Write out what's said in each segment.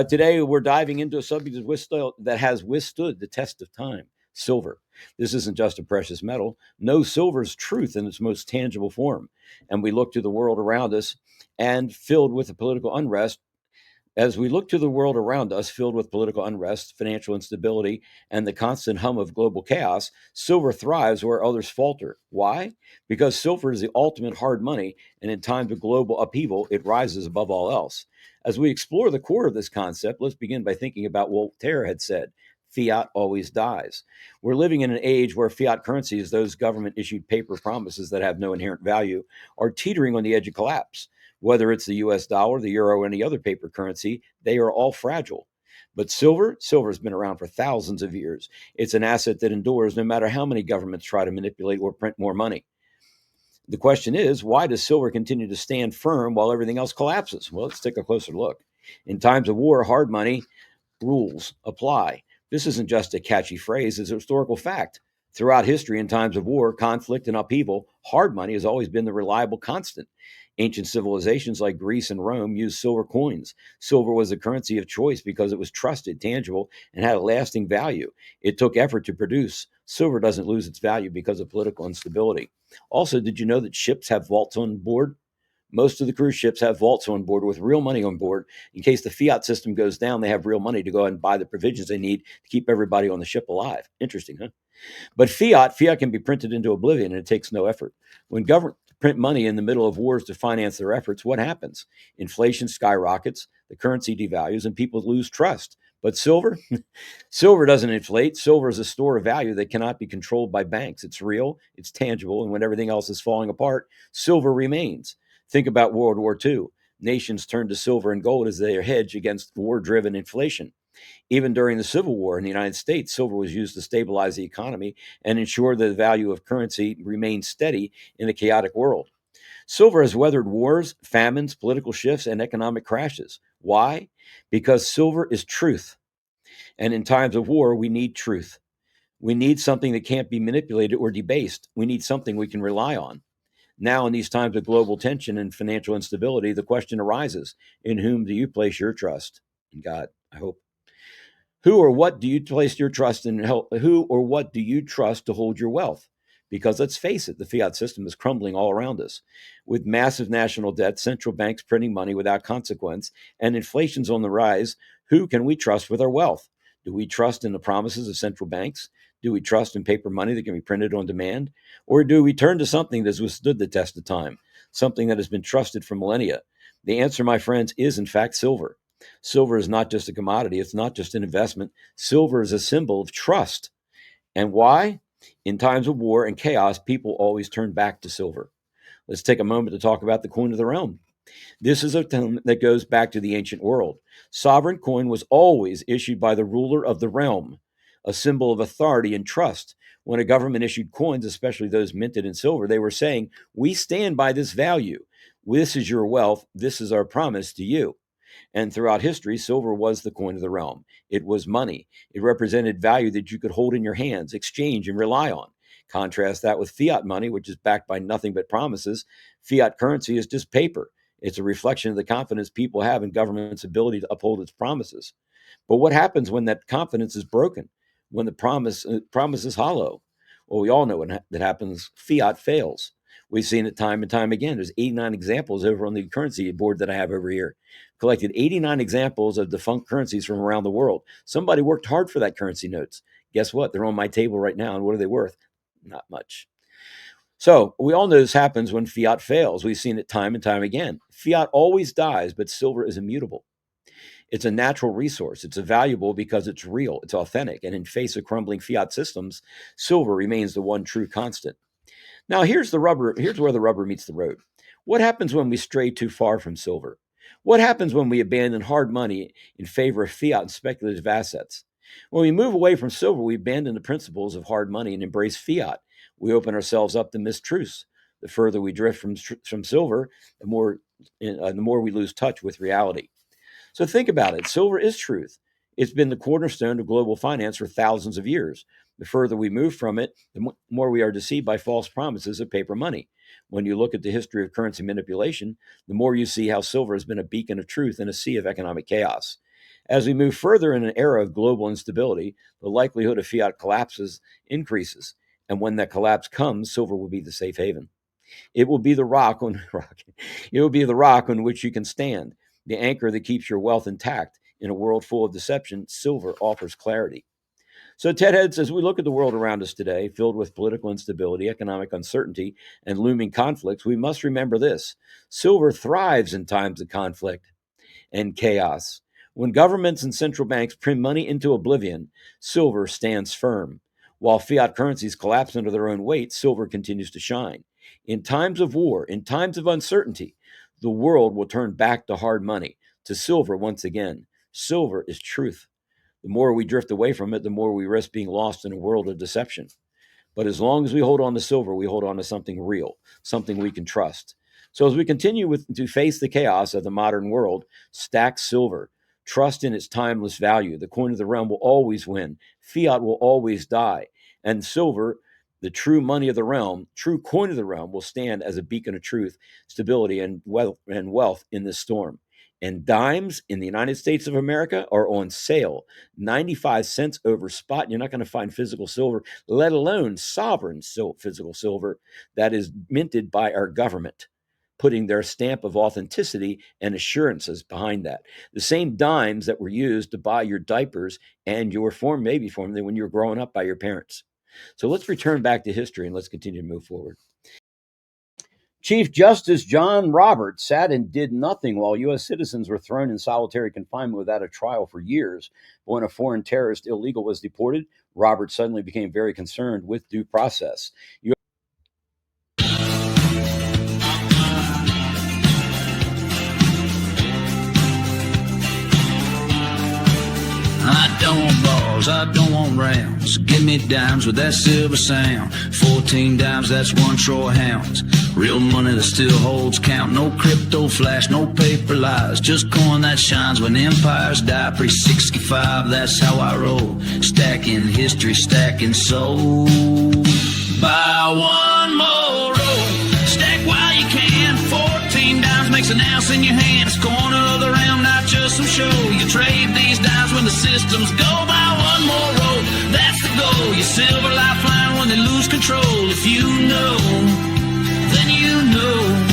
Today, we're diving into a subject that has withstood the test of time: silver. This isn't just a precious metal. No, silver is truth in its most tangible form. And we look to the world around us and filled with the political unrest. As we look to the world around us, filled with political unrest, financial instability, and the constant hum of global chaos, silver thrives where others falter. Why? Because silver is the ultimate hard money, and in times of global upheaval, it rises above all else. As we explore the core of this concept, let's begin by thinking about what Voltaire had said: fiat always dies. We're living in an age where fiat currencies, those government issued paper promises that have no inherent value, are teetering on the edge of collapse. Whether it's the US dollar, the euro, or any other paper currency, they are all fragile. But silver's been around for thousands of years. It's an asset that endures no matter how many governments try to manipulate or print more money. The question is, why does silver continue to stand firm while everything else collapses? Well, let's take a closer look. In times of war, hard money rules apply. This isn't just a catchy phrase, it's a historical fact. Throughout history, in times of war, conflict, and upheaval, hard money has always been the reliable constant. Ancient civilizations like Greece and Rome used silver coins. Silver was the currency of choice because it was trusted, tangible, and had a lasting value. It took effort to produce. Silver doesn't lose its value because of political instability. Also, did you know that ships have vaults on board? Most of the cruise ships have vaults on board with real money on board. In case the fiat system goes down, they have real money to go ahead and buy the provisions they need to keep everybody on the ship alive. Interesting, huh? But fiat can be printed into oblivion, and it takes no effort. When governments print money in the middle of wars to finance their efforts, what happens? Inflation skyrockets, the currency devalues, and people lose trust. But silver? Silver doesn't inflate. Silver is a store of value that cannot be controlled by banks. It's real, it's tangible, and when everything else is falling apart, silver remains. Think about World War II. Nations turned to silver and gold as their hedge against war-driven inflation. Even during the Civil War in the United States, silver was used to stabilize the economy and ensure that the value of currency remained steady in a chaotic world. Silver has weathered wars, famines, political shifts, and economic crashes. Why? Because silver is truth. And in times of war, we need truth. We need something that can't be manipulated or debased. We need something we can rely on. Now, in these times of global tension and financial instability, the question arises: in whom do you place your trust? In God, I hope. Who or what do you place your trust in? Who or what do you trust to hold your wealth? Because let's face it, the fiat system is crumbling all around us. With massive national debt, central banks printing money without consequence, and inflation's on the rise, who can we trust with our wealth? Do we trust in the promises of central banks? Do we trust in paper money that can be printed on demand? Or do we turn to something that's withstood the test of time, something that has been trusted for millennia? The answer, my friends, is in fact silver. Silver is not just a commodity. It's not just an investment. Silver is a symbol of trust. And why? In times of war and chaos, people always turn back to silver. Let's take a moment to talk about the coin of the realm. This is a term that goes back to the ancient world. Sovereign coin was always issued by the ruler of the realm, a symbol of authority and trust. When a government issued coins, especially those minted in silver, they were saying, we stand by this value. This is your wealth. This is our promise to you. And throughout history, silver was the coin of the realm. It was money. It represented value that you could hold in your hands, exchange, and rely on. Contrast that with fiat money, which is backed by nothing but promises. Fiat currency is just paper. It's a reflection of the confidence people have in government's ability to uphold its promises. But what happens when that confidence is broken? When the promise is hollow? Well, we all know when that happens. Fiat fails. We've seen it time and time again. There's 89 examples over on the currency board that I have over here. Collected 89 examples of defunct currencies from around the world. Somebody worked hard for that currency notes. Guess what? They're on my table right now. And what are they worth? Not much. So we all know this happens when fiat fails. We've seen it time and time again. Fiat always dies, but silver is immutable. It's a natural resource. It's valuable because it's real. It's authentic. And in face of crumbling fiat systems, silver remains the one true constant. Now, here's where the rubber meets the road. What happens when we stray too far from silver? What happens when we abandon hard money in favor of fiat and speculative assets? When we move away from silver, we abandon the principles of hard money and embrace fiat. We open ourselves up to mistruths. The further we drift from silver, the more we lose touch with reality. So think about it. Silver is truth. It's been the cornerstone of global finance for thousands of years. The further we move from it, the more we are deceived by false promises of paper money. When you look at the history of currency manipulation, the more you see how silver has been a beacon of truth in a sea of economic chaos. As we move further in an era of global instability, the likelihood of fiat collapses increases. And when that collapse comes, silver will be the safe haven. It will be the it will be the rock on which you can stand, the anchor that keeps your wealth intact. In a world full of deception, silver offers clarity. So, Ted Heads, as we look at the world around us today, filled with political instability, economic uncertainty, and looming conflicts, we must remember this: silver thrives in times of conflict and chaos. When governments and central banks print money into oblivion, silver stands firm. While fiat currencies collapse under their own weight, silver continues to shine. In times of war, in times of uncertainty, the world will turn back to hard money, to silver once again. Silver is truth. The more we drift away from it, the more we risk being lost in a world of deception. But as long as we hold on to silver, we hold on to something real, something we can trust. So as we continue to face the chaos of the modern world, stack silver. Trust in its timeless value. The coin of the realm will always win. Fiat will always die. And silver, the true money of the realm, true coin of the realm, will stand as a beacon of truth, stability, and wealth in this storm. And dimes in the United States of America are on sale, 95 cents over spot. You're not going to find physical silver, let alone sovereign physical silver that is minted by our government, putting their stamp of authenticity and assurances behind that. The same dimes that were used to buy your diapers and your baby formula when you were growing up by your parents. So let's return back to history and let's continue to move forward. Chief Justice John Roberts sat and did nothing while U.S. citizens were thrown in solitary confinement without a trial for years. But when a foreign terrorist illegal was deported, Roberts suddenly became very concerned with due process. I don't want bars, I don't want rounds. Give me dimes with that silver sound. 14 dimes, that's one Troy Hounds. Real money that still holds count. No crypto flash, no paper lies. Just coin that shines when empires die. Pre-65, that's how I roll. Stacking history, stacking soul. Buy one more roll. Stack while you can. 14 dimes makes an ounce in your hand. It's corner of the realm, not just some show. You trade these dimes when the systems go. Buy one more roll, that's the goal. Your silver lifeline when they lose control. If you know, then you know.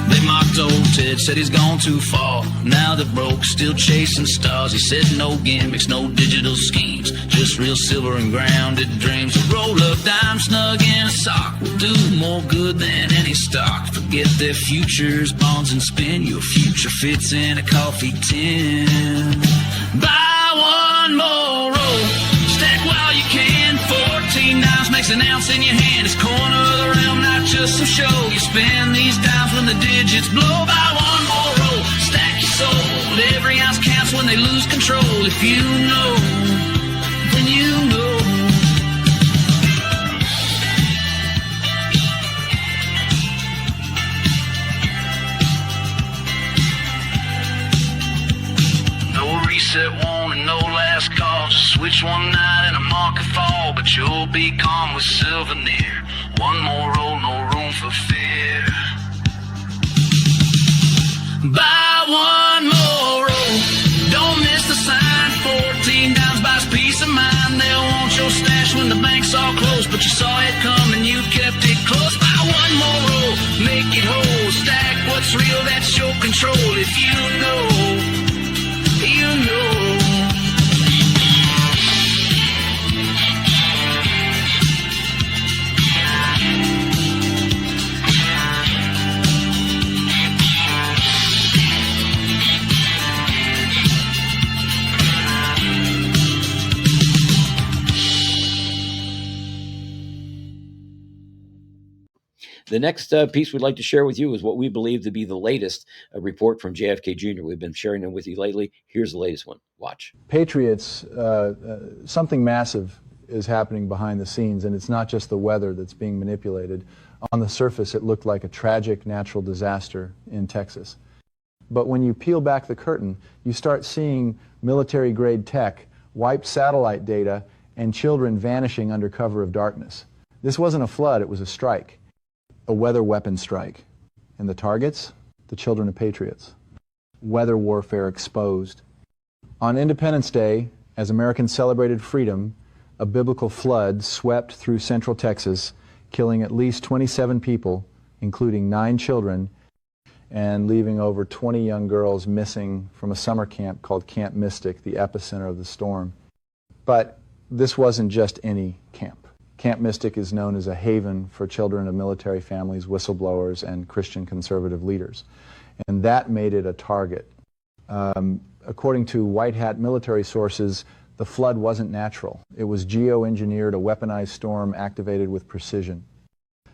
They mocked old Ted, said he's gone too far. Now they're broke, still chasing stars. He said no gimmicks, no digital schemes, just real silver and grounded dreams. A roll of dime snug in a sock will do more good than any stock. Forget their futures, bonds and spin. Your future fits in a coffee tin. Buy one more roll, stack while you can. 14 dimes makes an ounce in your hand. It's corner of the realm, not just some show. You spend these dimes when the digits blow. Buy one more roll, stack your soul. Every ounce counts when they lose control. If you know, then you know. No reset warning, no last call. Just switch one night and a market fall. But you'll be calm with silver near. One more roll, no room for fear. Buy one more roll, don't miss the sign. 14 dimes buys peace of mind. They'll want your stash when the bank's all closed, but you saw it coming, you kept it close. Buy one more roll, make it whole. Stack what's real, that's your control. If you know, you know. The next piece we'd like to share with you is what we believe to be the latest report from JFK Jr. We've been sharing them with you lately. Here's the latest one. Watch. Patriots, something massive is happening behind the scenes, and it's not just the weather that's being manipulated. On the surface, it looked like a tragic natural disaster in Texas. But when you peel back the curtain, you start seeing military-grade tech, wiped satellite data, and children vanishing under cover of darkness. This wasn't a flood, it was a strike, a weather weapon strike. And the targets? The children of patriots. Weather warfare exposed. On Independence Day, as Americans celebrated freedom, a biblical flood swept through central Texas, killing at least 27 people, including 9 children, and leaving over 20 young girls missing from a summer camp called Camp Mystic, the epicenter of the storm. But this wasn't just any camp. Camp Mystic is known as a haven for children of military families, whistleblowers, and Christian conservative leaders. And that made it a target. According to white hat military sources, the flood wasn't natural. It was geoengineered, a weaponized storm activated with precision.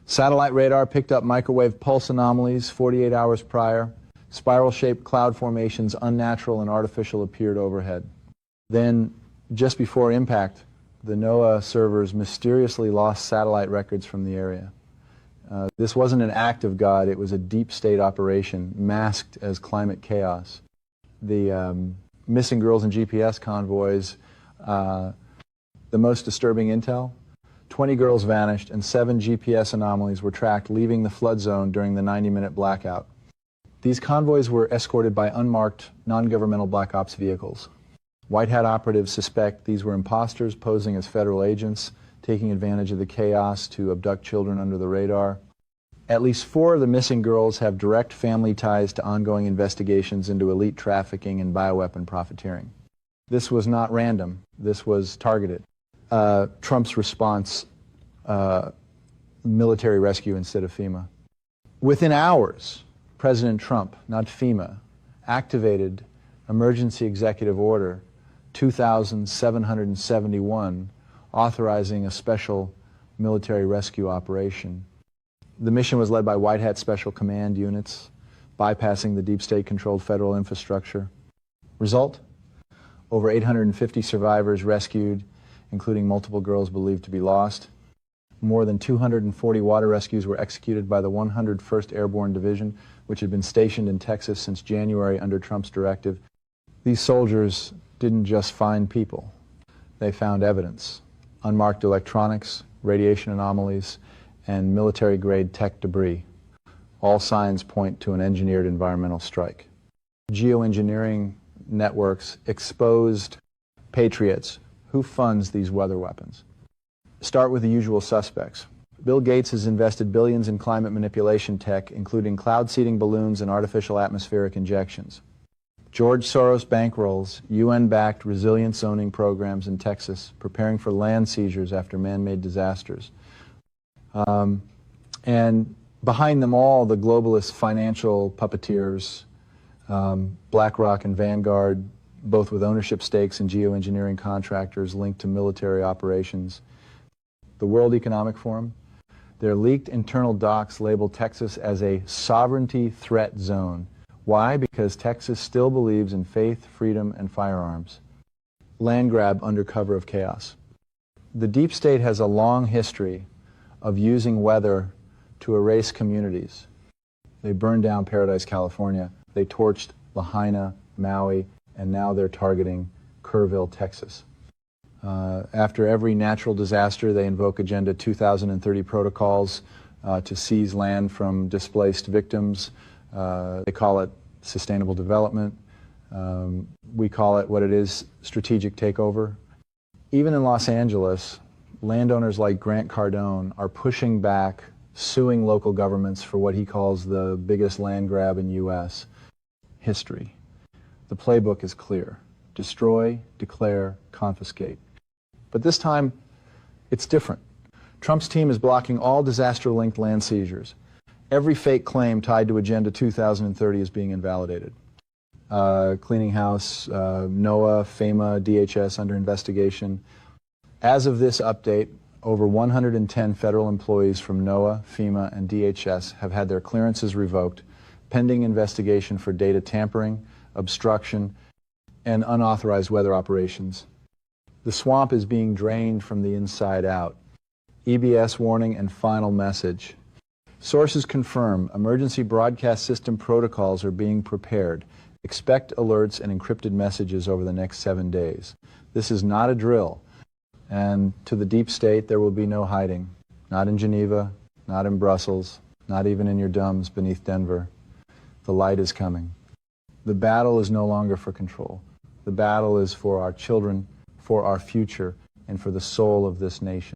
Satellite radar picked up microwave pulse anomalies 48 hours prior. Spiral-shaped cloud formations, unnatural and artificial, appeared overhead. Then, just before impact, the NOAA servers mysteriously lost satellite records from the area. This wasn't an act of God, it was a deep state operation, masked as climate chaos. The missing girls and GPS convoys, the most disturbing intel, 20 girls vanished and 7 GPS anomalies were tracked leaving the flood zone during the 90-minute blackout. These convoys were escorted by unmarked, non-governmental black ops vehicles. White hat operatives suspect these were imposters posing as federal agents, taking advantage of the chaos to abduct children under the radar. At least 4 of the missing girls have direct family ties to ongoing investigations into elite trafficking and bioweapon profiteering. This was not random. This was targeted. Trump's response, military rescue instead of FEMA. Within hours, President Trump, not FEMA, activated Emergency Executive Order 2771, authorizing a special military rescue operation. The mission was led by White Hat Special Command units, bypassing the deep state-controlled federal infrastructure. Result? Over 850 survivors rescued, including multiple girls believed to be lost. More than 240 water rescues were executed by the 101st Airborne Division, which had been stationed in Texas since January under Trump's directive. These soldiers didn't just find people. They found evidence: unmarked electronics, radiation anomalies, and military-grade tech debris. All signs point to an engineered environmental strike. Geoengineering networks exposed patriots. Who funds these weather weapons? Start with the usual suspects. Bill Gates has invested billions in climate manipulation tech, including cloud seeding balloons and artificial atmospheric injections. George Soros bankrolls UN-backed resilience zoning programs in Texas, preparing for land seizures after man-made disasters. And behind them all, the globalist financial puppeteers, BlackRock and Vanguard, both with ownership stakes in geoengineering contractors linked to military operations. The World Economic Forum, their leaked internal docs labeled Texas as a sovereignty threat zone. Why? Because Texas still believes in faith, freedom, and firearms. Land grab under cover of chaos. The deep state has a long history of using weather to erase communities. They burned down Paradise, California. They torched Lahaina, Maui, and now they're targeting Kerrville, Texas. After every natural disaster, they invoke Agenda 2030 protocols to seize land from displaced victims. They call it sustainable development. We call it what it is, strategic takeover. Even in Los Angeles, landowners like Grant Cardone are pushing back, suing local governments for what he calls the biggest land grab in U.S. history. The playbook is clear: destroy, declare, confiscate. But this time, it's different. Trump's team is blocking all disaster-linked land seizures. Every fake claim tied to Agenda 2030 is being invalidated. Cleaning House, NOAA, FEMA, DHS under investigation. As of this update, over 110 federal employees from NOAA, FEMA, and DHS have had their clearances revoked, pending investigation for data tampering, obstruction, and unauthorized weather operations. The swamp is being drained from the inside out. EBS warning and final message. Sources confirm emergency broadcast system protocols are being prepared. Expect alerts and encrypted messages over the next 7 days. This is not a drill. And to the deep state, there will be no hiding. Not in Geneva, not in Brussels, not even in your dumbs beneath Denver. The light is coming. The battle is no longer for control. The battle is for our children, for our future, and for the soul of this nation.